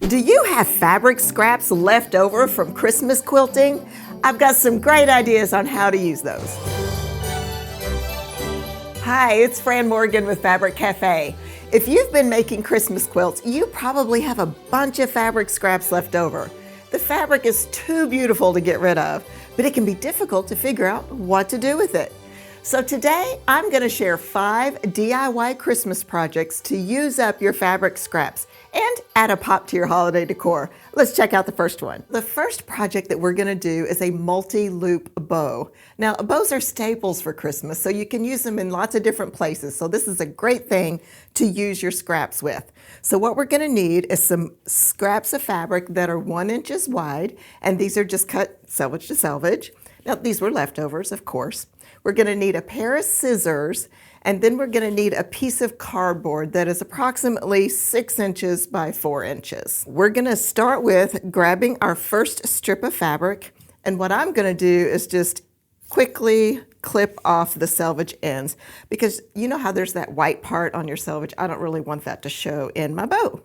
Do you have fabric scraps left over from Christmas quilting? I've got some great ideas on how to use those. Hi, it's Fran Morgan with Fabric Café. If you've been making Christmas quilts, you probably have a bunch of fabric scraps left over. The fabric is too beautiful to get rid of, but it can be difficult to figure out what to do with it. So today, I'm going to share 5 DIY Christmas projects to use up your fabric scraps and add a pop to your holiday decor. Let's check out the first one. The first project that we're going to do is a multi-loop bow. Now, bows are staples for Christmas, so you can use them in lots of different places. So this is a great thing to use your scraps with. So what we're going to need is some scraps of fabric that are 1 inch wide, and these are just cut selvage to selvage. Now, these were leftovers, of course. We're going to need a pair of scissors, and then we're going to need a piece of cardboard that is approximately 6 inches by 4 inches. We're going to start with grabbing our first strip of fabric, and what I'm going to do is just quickly clip off the selvage ends, because you know how there's that white part on your selvage? I don't really want that to show in my bow.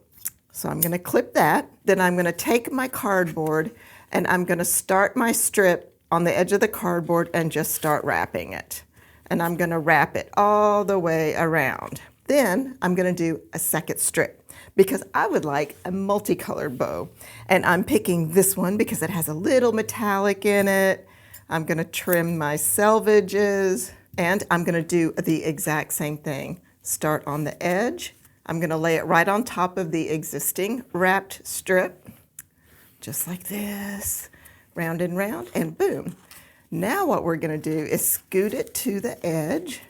So I'm going to clip that. Then I'm going to take my cardboard and I'm going to start my strip on the edge of the cardboard and just start wrapping it. And I'm gonna wrap it all the way around. Then I'm gonna do a second strip because I would like a multicolored bow. And I'm picking this one because it has a little metallic in it. I'm gonna trim my selvages and I'm gonna do the exact same thing. Start on the edge. I'm gonna lay it right on top of the existing wrapped strip, just like this. Round and round, and boom. Now what we're going to do is scoot it to the edge.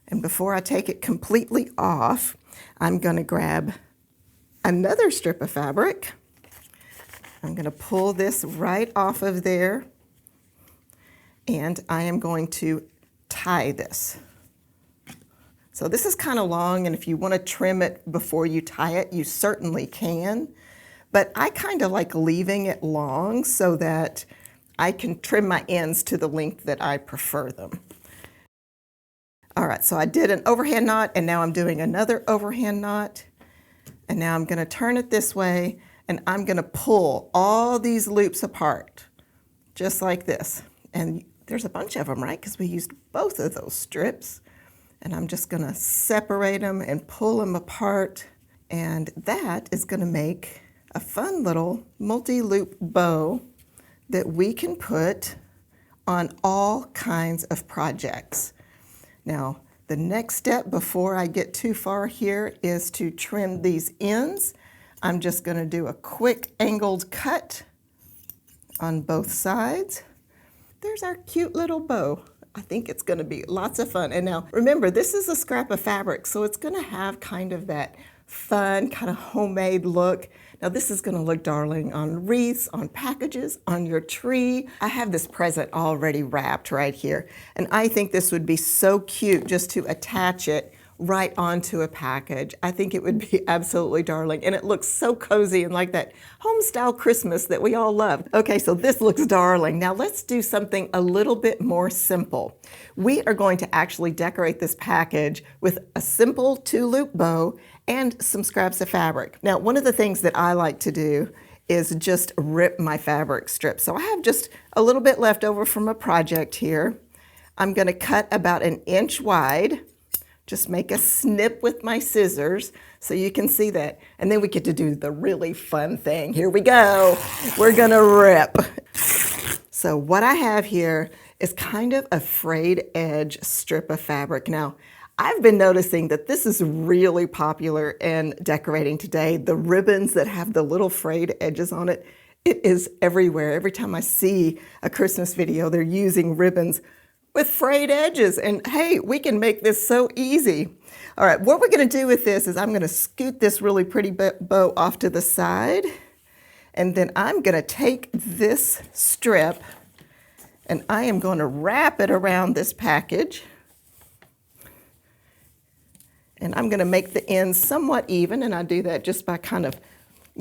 And before I take it completely off, I'm going to grab another strip of fabric. I'm going to pull this right off of there. And I am going to tie this. So this is kind of long, and if you want to trim it before you tie it, you certainly can. But I kind of like leaving it long so that I can trim my ends to the length that I prefer them. All right, so I did an overhand knot, and now I'm doing another overhand knot. And now I'm going to turn it this way, and I'm going to pull all these loops apart, just like this. And there's a bunch of them, right? Because we used both of those strips. And I'm just going to separate them and pull them apart. And that is going to make a fun little multi-loop bow that we can put on all kinds of projects. Now, the next step before I get too far here is to trim these ends. I'm just going to do a quick angled cut on both sides. There's our cute little bow. I think it's going to be lots of fun. And now, remember, this is a scrap of fabric, so it's going to have kind of that fun, kind of homemade look. Now this is going to look darling on wreaths, on packages, on your tree. I have this present already wrapped right here, and I think this would be so cute just to attach it right onto a package. I think it would be absolutely darling, and it looks so cozy and like that home-style Christmas that we all love. Okay, so this looks darling. Now let's do something a little bit more simple. We are going to actually decorate this package with a simple 2-loop bow and some scraps of fabric. Now, one of the things that I like to do is just rip my fabric strips. So I have just a little bit left over from a project here. I'm going to cut about 1 inch wide. Just make a snip with my scissors so you can see that. And then we get to do the really fun thing. Here we go. We're going to rip. So what I have here is kind of a frayed edge strip of fabric. Now, I've been noticing that this is really popular in decorating today. The ribbons that have the little frayed edges on it, it is everywhere. Every time I see a Christmas video, they're using ribbons with frayed edges. And hey, we can make this so easy. All right, what we're going to do with this is I'm going to scoot this really pretty bow off to the side. And then I'm going to take this strip and I am going to wrap it around this package. And I'm going to make the ends somewhat even, and I do that just by kind of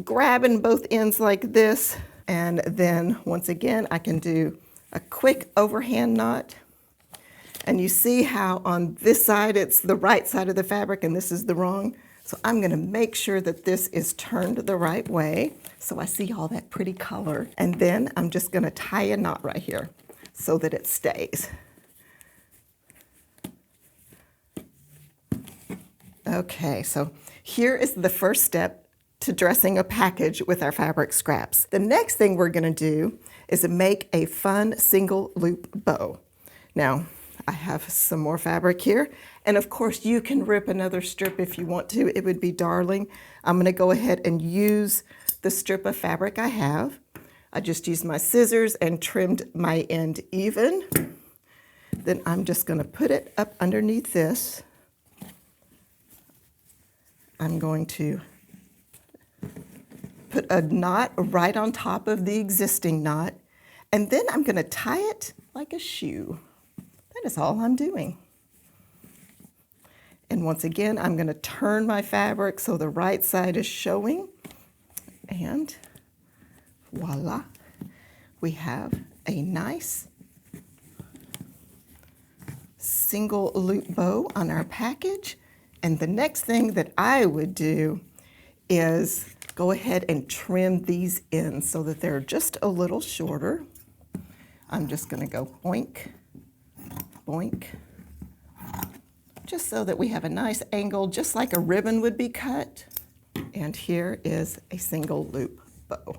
grabbing both ends like this. And then once again, I can do a quick overhand knot. And you see how on this side, it's the right side of the fabric and this is the wrong. So I'm gonna make sure that this is turned the right way so I see all that pretty color. And then I'm just gonna tie a knot right here so that it stays. Okay, so here is the first step to dressing a package with our fabric scraps. The next thing we're gonna do is make a fun single loop bow. Now, I have some more fabric here, and of course you can rip another strip if you want to. It would be darling. I'm gonna go ahead and use the strip of fabric I have. I just used my scissors and trimmed my end even. Then I'm just gonna put it up underneath this. I'm going to put a knot right on top of the existing knot, and then I'm gonna tie it like a shoe. That is all I'm doing. And once again, I'm gonna turn my fabric so the right side is showing, and voila, we have a nice single loop bow on our package. And the next thing that I would do is go ahead and trim these ends so that they're just a little shorter. I'm just gonna go boink, boink, just so that we have a nice angle, just like a ribbon would be cut. And here is a single loop bow.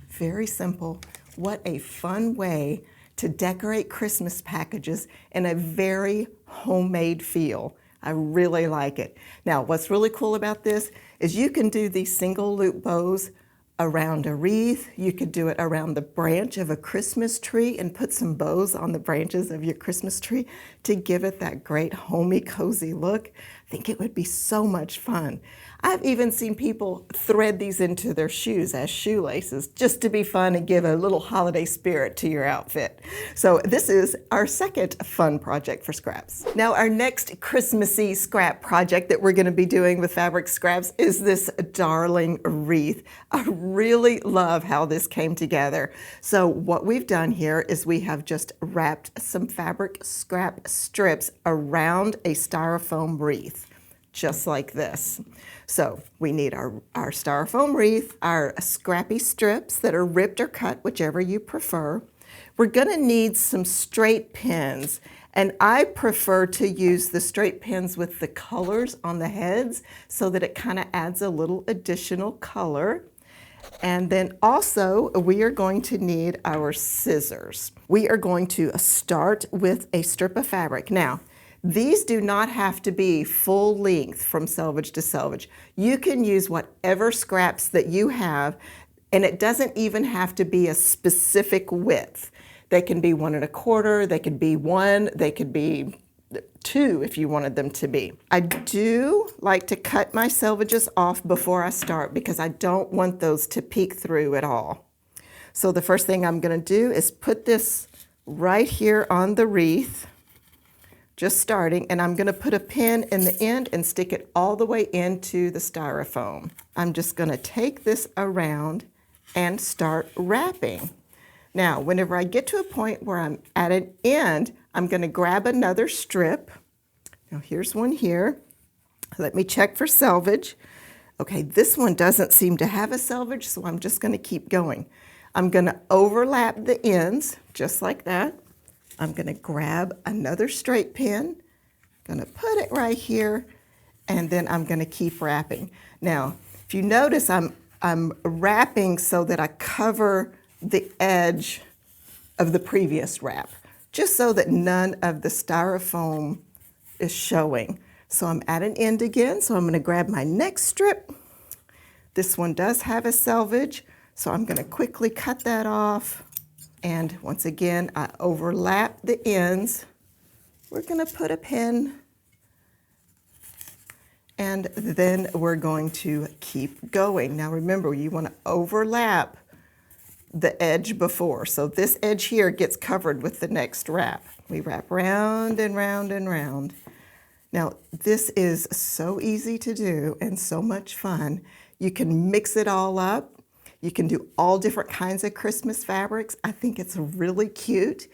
Very simple. What a fun way to decorate Christmas packages in a very homemade feel. I really like it. Now, what's really cool about this is you can do these single loop bows around a wreath. You could do it around the branch of a Christmas tree and put some bows on the branches of your Christmas tree to give it that great homey, cozy look. I think it would be so much fun. I've even seen people thread these into their shoes as shoelaces just to be fun and give a little holiday spirit to your outfit. So this is our second fun project for scraps. Now our next Christmassy scrap project that we're going to be doing with fabric scraps is this darling wreath. I really love how this came together. So what we've done here is we have just wrapped some fabric scrap strips around a styrofoam wreath, just like this. So we need our styrofoam wreath, our scrappy strips that are ripped or cut, whichever you prefer. We're gonna need some straight pins, and I prefer to use the straight pins with the colors on the heads so that it kind of adds a little additional color. And then also we are going to need our scissors. We are going to start with a strip of fabric. Now, these do not have to be full length from selvage to selvage. You can use whatever scraps that you have, and it doesn't even have to be a specific width. They can be 1 1/4, they could be 1, they could be 2 if you wanted them to be. I do like to cut my selvages off before I start because I don't want those to peek through at all. So the first thing I'm gonna do is put this right here on the wreath, just starting, and I'm gonna put a pin in the end and stick it all the way into the styrofoam. I'm just gonna take this around and start wrapping. Now, whenever I get to a point where I'm at an end, I'm gonna grab another strip. Now here's one here. Let me check for selvage. Okay, this one doesn't seem to have a selvage, so I'm just gonna keep going. I'm gonna overlap the ends, just like that. I'm gonna grab another straight pin, gonna put it right here, and then I'm gonna keep wrapping. Now, if you notice, I'm wrapping so that I cover the edge of the previous wrap, just so that none of the styrofoam is showing. So I'm at an end again, so I'm gonna grab my next strip. This one does have a selvage, so I'm gonna quickly cut that off. And once again, I overlap the ends. We're gonna put a pin, and then we're going to keep going. Now remember, you wanna overlap the edge before. So this edge here gets covered with the next wrap. We wrap round and round and round. Now, this is so easy to do and so much fun. You can mix it all up. You can do all different kinds of Christmas fabrics. I think it's really cute.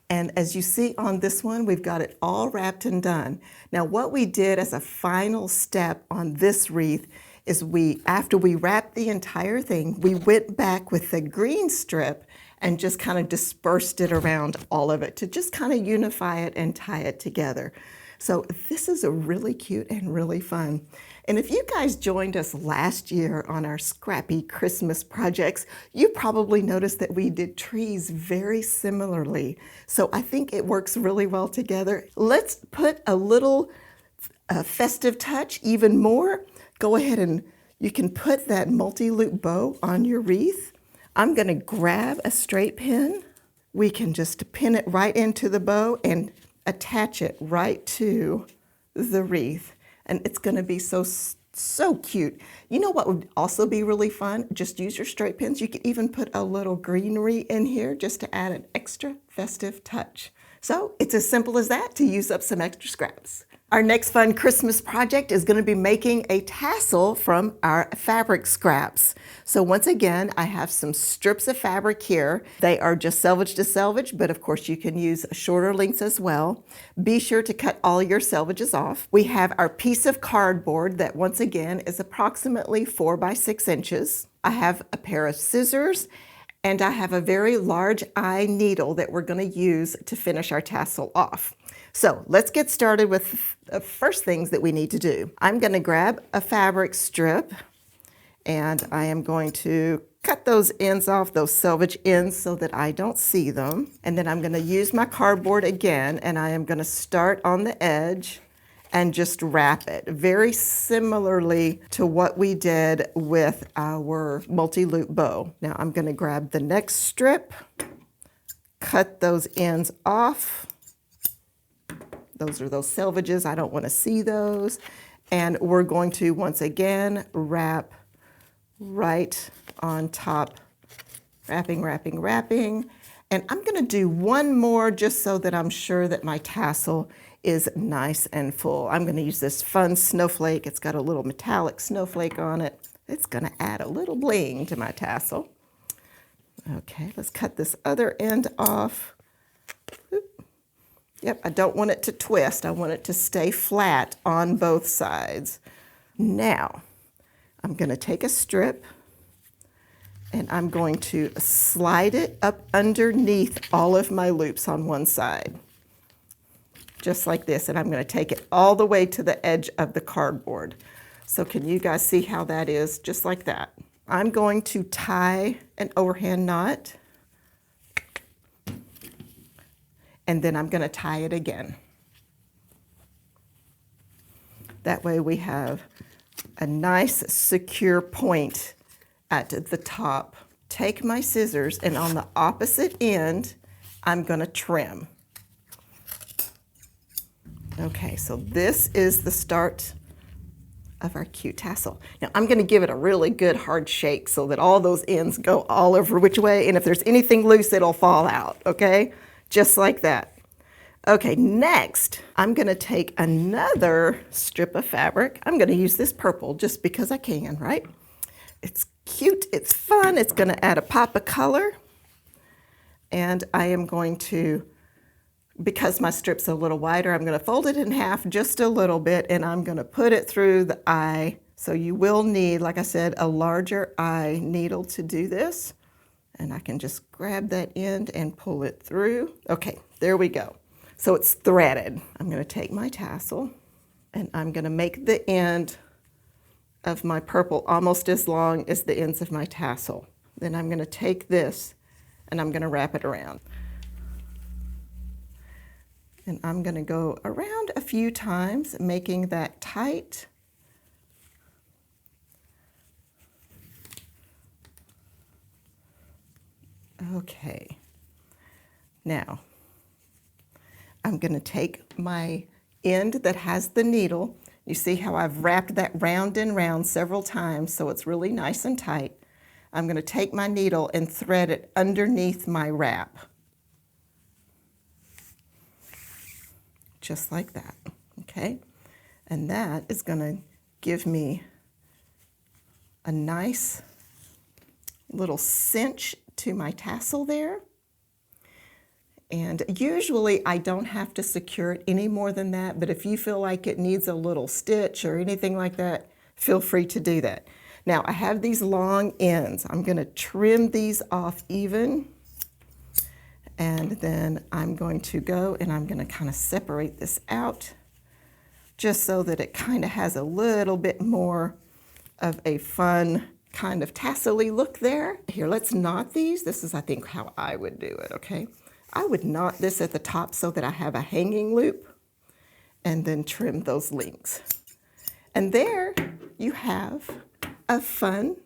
And as you see on this one, we've got it all wrapped and done. Now what we did as a final step on this wreath is after we wrapped the entire thing, we went back with the green strip and just kind of dispersed it around all of it to just kind of unify it and tie it together. So this is a really cute and really fun. And if you guys joined us last year on our scrappy Christmas projects, you probably noticed that we did trees very similarly. So I think it works really well together. Let's put a little festive touch even more. Go ahead and you can put that multi-loop bow on your wreath. I'm going to grab a straight pin. We can just pin it right into the bow and attach it right to the wreath. And it's going to be so cute. You know what would also be really fun? Just use your straight pins. You could even put a little greenery in here just to add an extra festive touch. So it's as simple as that to use up some extra scraps. Our next fun Christmas project is going to be making a tassel from our fabric scraps. So once again, I have some strips of fabric here. They are just selvage to selvage, but of course you can use shorter lengths as well. Be sure to cut all your selvages off. We have our piece of cardboard that once again is approximately 4 by 6 inches. I have a pair of scissors and I have a very large eye needle that we're going to use to finish our tassel off. So let's get started with the first things that we need to do. I'm going to grab a fabric strip and I am going to cut those ends off, those selvage ends, so that I don't see them. And then I'm going to use my cardboard again and I am going to start on the edge and just wrap it very similarly to what we did with our multi-loop bow. Now I'm going to grab the next strip, cut those ends off. Those are those selvages. I don't want to see those. And we're going to once again wrap right on top, wrapping, wrapping, wrapping. And I'm going to do one more just so that I'm sure that my tassel is nice and full. I'm going to use this fun snowflake. It's got a little metallic snowflake on it. It's going to add a little bling to my tassel. Okay, let's cut this other end off. Oop. Yep, I don't want it to twist. I want it to stay flat on both sides. Now, I'm going to take a strip and I'm going to slide it up underneath all of my loops on one side. Just like this, and I'm going to take it all the way to the edge of the cardboard. So can you guys see how that is? Just like that. I'm going to tie an overhand knot. And then I'm going to tie it again. That way we have a nice secure point at the top. Take my scissors and on the opposite end, I'm going to trim. Okay, so this is the start of our cute tassel. Now I'm going to give it a really good hard shake so that all those ends go all over which way, and if there's anything loose, it'll fall out, okay? Just like that. Okay, next, I'm going to take another strip of fabric. I'm going to use this purple just because I can, right? It's cute, it's fun, it's going to add a pop of color. And I am going to, because my strip's a little wider, I'm going to fold it in half just a little bit and I'm going to put it through the eye. So you will need, like I said, a larger eye needle to do this. And I can just grab that end and pull it through. Okay, there we go. So it's threaded. I'm going to take my tassel and I'm going to make the end of my purple almost as long as the ends of my tassel. Then I'm going to take this and I'm going to wrap it around. And I'm going to go around a few times, making that tight. Okay. Now, I'm going to take my end that has the needle. You see how I've wrapped that round and round several times, so it's really nice and tight. I'm going to take my needle and thread it underneath my wrap. Just like that, okay? And that is going to give me a nice little cinch to my tassel there. And usually I don't have to secure it any more than that, but if you feel like it needs a little stitch or anything like that, feel free to do that. Now I have these long ends. I'm going to trim these off even, and then I'm going to go and I'm going to kind of separate this out just so that it kind of has a little bit more of a fun kind of tassel-y look there. Here, let's knot these. This is, I think, how I would do it, okay? I would knot this at the top so that I have a hanging loop and then trim those links. And there you have a fun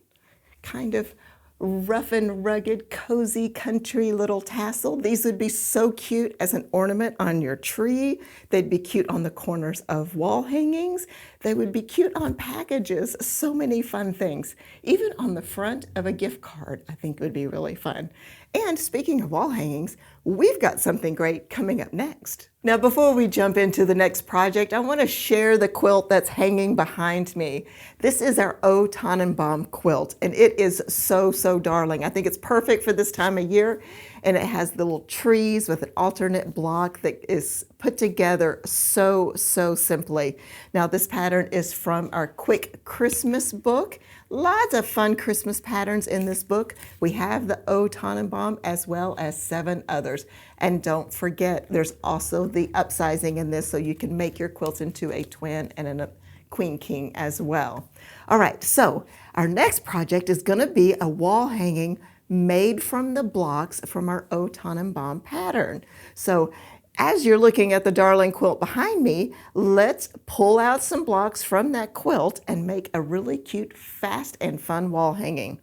kind of rough and rugged, cozy country little tassel. These would be so cute as an ornament on your tree. They'd be cute on the corners of wall hangings. They would be cute on packages. So many fun things. Even on the front of a gift card, I think would be really fun. And speaking of wall hangings, we've got something great coming up next. Now, before we jump into the next project, I want to share the quilt that's hanging behind me. This is our Tannenbaum quilt, and it is so, so darling. I think it's perfect for this time of year, and it has the little trees with an alternate block that is put together so, so simply. Now, this pattern is from our Quick Christmas book. Lots of fun Christmas patterns in this book. We have the Tannenbaum as well as 7 others. And don't forget, there's also the upsizing in this, so you can make your quilts into a twin and a queen king as well. All right, so our next project is going to be a wall hanging made from the blocks from our Tannenbaum pattern. So as you're looking at the darling quilt behind me, let's pull out some blocks from that quilt and make a really cute, fast, and fun wall hanging.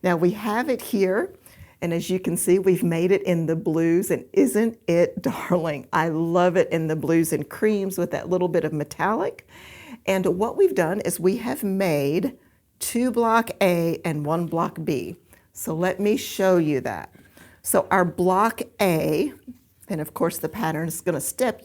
Now we have it here, and as you can see, we've made it in the blues, and isn't it darling? I love it in the blues and creams with that little bit of metallic. And what we've done is we have made 2 block A and 1 block B. So let me show you that. So our block A, and of course the pattern is going to step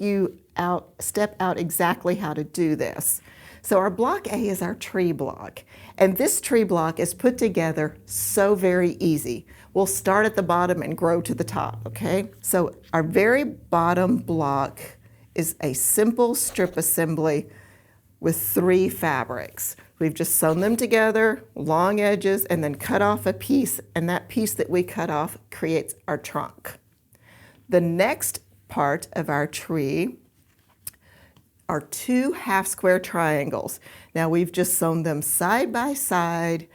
out exactly how to do this. So our block A is our tree block, and this tree block is put together so very easy. We'll start at the bottom and grow to the top, okay? So our very bottom block is a simple strip assembly with 3 fabrics. We've just sewn them together, long edges, and then cut off a piece, and that piece that we cut off creates our trunk. The next part of our tree are 2 half square triangles. Now we've just sewn them side by side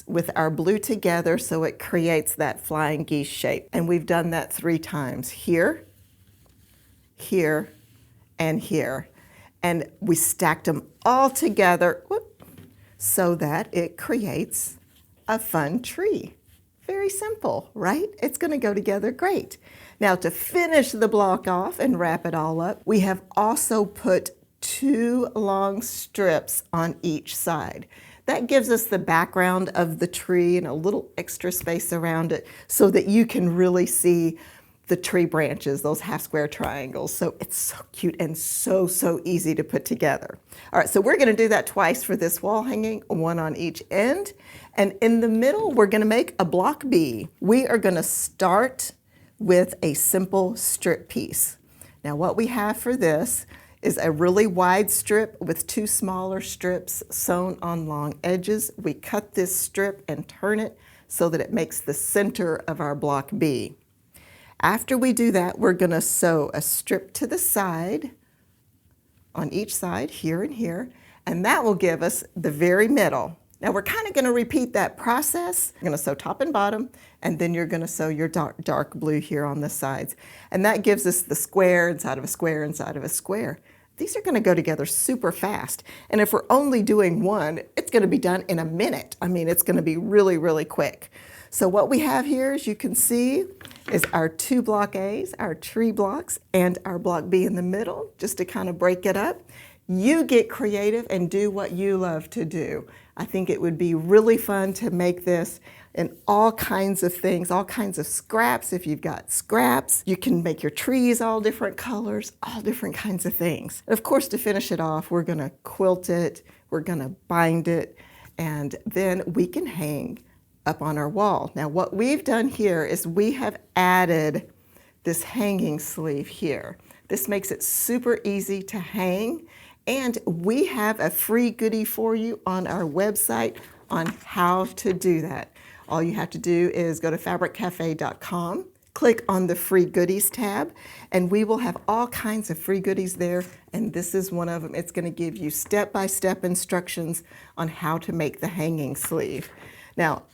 with our blue together so it creates that flying geese shape. And we've done that 3 times, here, here, and here. And we stacked them all together so that it creates a fun tree. Very simple, right? It's going to go together great. Now to finish the block off and wrap it all up, we have also put 2 long strips on each side. That gives us the background of the tree and a little extra space around it so that you can really see the tree branches, those half square triangles. So it's so cute and so, so easy to put together. All right, so we're gonna do that twice for this wall hanging, 1 on each end. And in the middle, we're gonna make a block B. We are gonna start with a simple strip piece. Now what we have for this is a really wide strip with 2 smaller strips sewn on long edges. We cut this strip and turn it so that it makes the center of our block B. After we do that, we're going to sew a strip to the side, on each side, here and here, and that will give us the very middle. Now we're kind of going to repeat that process. You're going to sew top and bottom, and then you're going to sew your dark blue here on the sides. And that gives us the square inside of a square inside of a square. These are going to go together super fast. And if we're only doing 1, it's going to be done in a minute. I mean, it's going to be really, really quick. So what we have here, as you can see, is our 2 block A's, our tree blocks, and our block B in the middle, just to kind of break it up. You get creative and do what you love to do. I think it would be really fun to make this in all kinds of things, all kinds of scraps. If you've got scraps, you can make your trees all different colors, all different kinds of things. And of course, to finish it off, we're gonna quilt it, we're gonna bind it, and then we can hang up on our wall. Now what we've done here is we have added this hanging sleeve here. This makes it super easy to hang, and we have a free goodie for you on our website on how to do that. All you have to do is go to fabriccafe.com, click on the free goodies tab, and we will have all kinds of free goodies there, and this is one of them. It's going to give you step-by-step instructions on how to make the hanging sleeve. Now,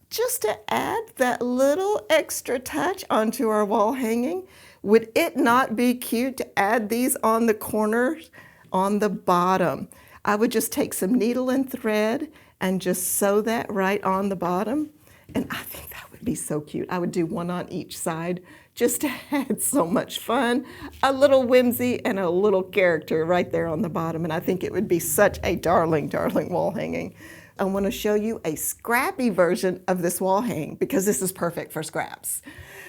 just to add that little extra touch onto our wall hanging, would it not be cute to add these on the corners on the bottom? I would just take some needle and thread and just sew that right on the bottom. And I think that would be so cute. I would do one on each side just to add so much fun, a little whimsy and a little character right there on the bottom. And I think it would be such a darling, darling wall hanging. I want to show you a scrappy version of this wall hang because this is perfect for scraps.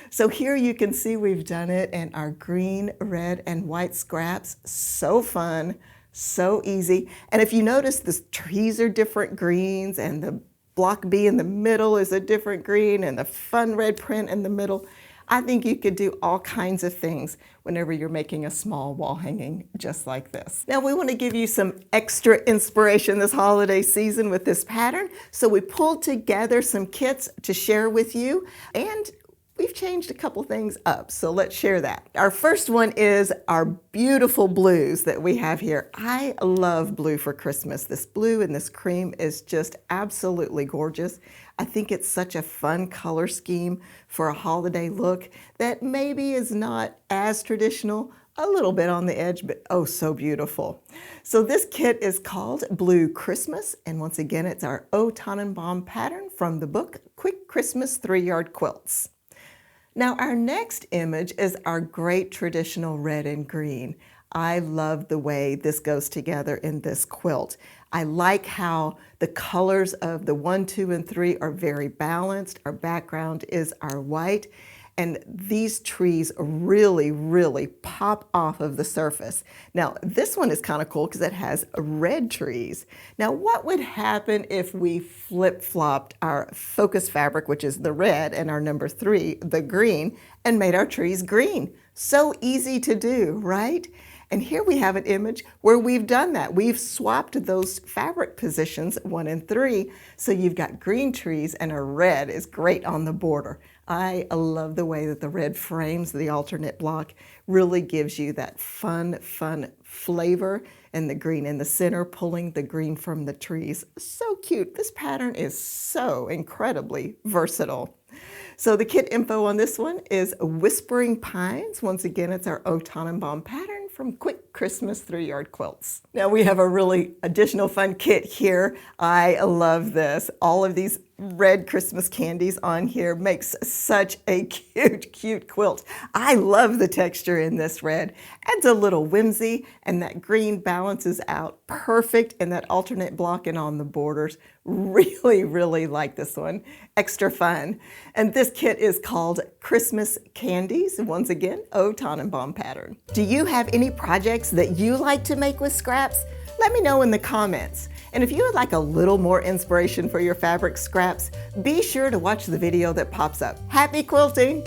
So here you can see we've done it in our green, red, and white scraps. So fun, so easy. And if you notice, the trees are different greens, and the block B in the middle is a different green, and the fun red print in the middle. I think you could do all kinds of things whenever you're making a small wall hanging just like this. Now we want to give you some extra inspiration this holiday season with this pattern. So we pulled together some kits to share with you, and we've changed a couple things up, so let's share that. Our first one is our beautiful blues that we have here. I love blue for Christmas. This blue and this cream is just absolutely gorgeous. I think it's such a fun color scheme for a holiday look that maybe is not as traditional, a little bit on the edge, but oh so beautiful. So this kit is called Blue Christmas, and once again it's our O Tannenbaum pattern from the book Quick Christmas 3-Yard Quilts. Now our next image is our great traditional red and green. I love the way this goes together in this quilt. I like how the colors of the 1, 2, and 3 are very balanced. Our background is our white, and these trees really, really pop off of the surface. Now this one is kind of cool because it has red trees. Now what would happen if we flip-flopped our focus fabric, which is the red, and our number 3, the green, and made our trees green? So easy to do, right? And here we have an image where we've done that. We've swapped those fabric positions, 1 and 3, so you've got green trees and a red is great on the border. I love the way that the red frames the alternate block, really gives you that fun flavor, and the green in the center pulling the green from the trees. So cute. This pattern is so incredibly versatile. So the kit info on this one is Whispering Pines. Once again, it's our O Tannenbaum pattern from Quick Christmas 3-Yard Quilts. Now we have a really additional fun kit here. I love this. All of these red Christmas candies on here makes such a cute quilt. I love the texture in this red. Adds a little whimsy, and that green balances out perfect in that alternate block and on the borders. Really like this one. Extra fun. And this kit is called Christmas Candies. Once again, O Tannenbaum pattern. Do you have any projects that you like to make with scraps? Let me know in the comments. And if you would like a little more inspiration for your fabric scraps, be sure to watch the video that pops up. Happy quilting!